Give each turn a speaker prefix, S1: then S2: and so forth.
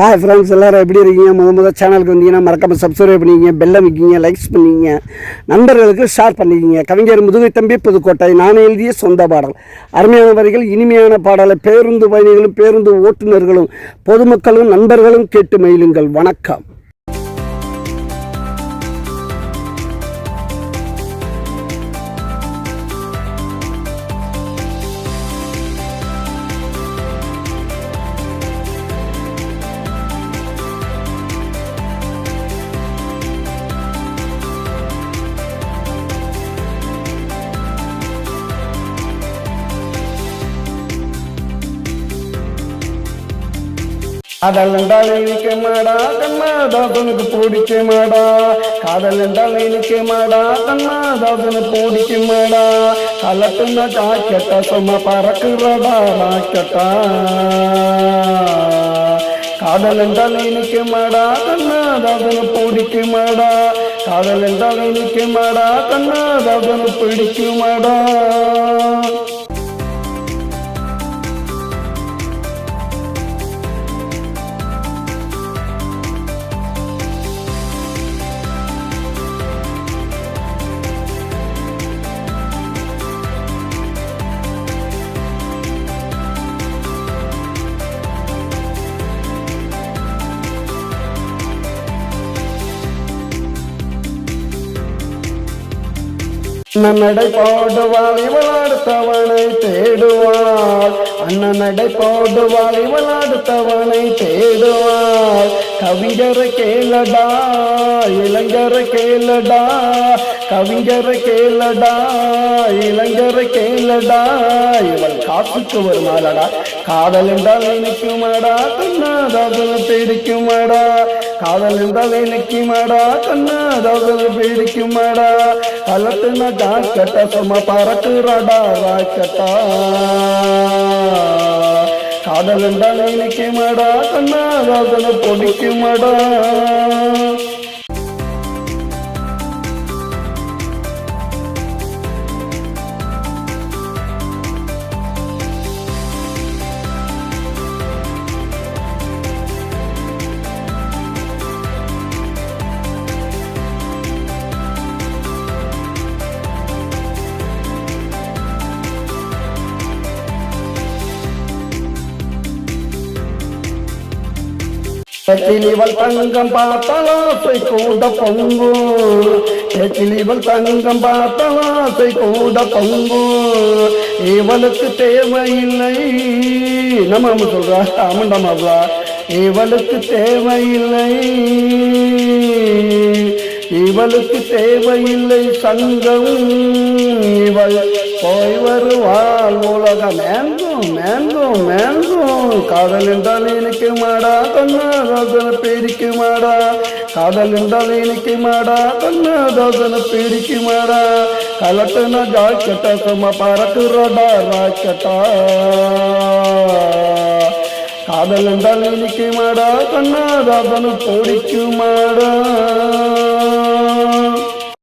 S1: Hi friends, எல்லோரும் எப்படி இருக்கீங்க? முதல் சேனலுக்கு வந்தீங்கன்னா மறக்காமல் சப்ஸ்கிரைப் பண்ணிக்கிங்க, பெல்லை வைக்கிங்க, லைக்ஸ் பண்ணிக்கிங்க, நண்பர்களுக்கு ஷேர் பண்ணிக்கிங்க. கவிஞர் முதுகை தம்பி புதுக்கோட்டை. நான் எழுதிய சொந்த பாடல். அருமையான வரிகள், இனிமையான பாடலை பேருந்து பயணிகளும் பேருந்து ஓட்டுநர்களும் பொதுமக்களும் நண்பர்களும் கேட்டு மகிழுங்கள். வணக்கம். காதல் என்றால் இனிக்க மாடா கண்ணாதாசனுக்கு பிடிக்க மாடா. காதல் என்றால் இனிக்க மாடா கண்ணாதாசனுக்கு பிடிக்க மாடா. கலட்டுனா ஜாக்கெட்டா சும்மா பறக்குறடா ராக்கெட்டா. காதல் என்றால் இனிக்க மாடா கண்ணாதாசனுக்கு பிடிக்க மாடா. காதல் என்றால் இனிக்க மாடா கண்ணாதாசனுக்கு பிடிக்க மாடா. அண்ணனடை போடுவாள் இவளாடுத்தவனை தேடுவாள். அண்ணனடை போடுவாள் இவளாடுத்தவனை தேடுவாள். கவிஞரை கேளடா இளைஞரை கேளடா. கவிஞரை கேளடா இளைஞரை கேளடா. இவள் காசுக்கு வருமாளடா. காதல் என்றால் இனிக்குமாடா கண்ணாதாசன பிடிக்குமாடா. காதல் என்றால் இனிக்குமாடா கண்ணாதாசன பிடிக்குமாடா. கலட்டுனா ஜாக்கெட்டா சும்மா பறக்குறடா ராக்கெட்டா. காதல் என்றால் இனிக்குமாடா கண்ணாதாசன பிடிக்குமாடா. கிளிவள் தங்கம் பார்த்தாலாசை கூட பொங்கு. கிளிவள் தங்கம் பார்த்தாலாசை கூட பொங்கு. இவளுக்கு தேவையில்லை நம்ம சொல்றா ஆமண்டாமாப்ளா. இவளுக்கு தேவையில்லை இவளுக்கு தேவையில்லை சங்கம். இவள் போய் வருவாள் உலகம் மேங்கும் மேங்கும் மேங்கும். காதல் என்றால் இனிக்கு மாடா கண்ணாதாசன பிடிக்கு மாடா. காதல் என்றால் இனிக்கு மாடா கண்ணாதாசன பிடிக்கு மாடா. கலட்டுனா ஜாக்கெட்டா சும்மா பறக்குறடா ராக்கெட்டா. காதல் என்றால் இனிக்கு மாடா கண்ணாதாசன பிடிக்கு மாடா.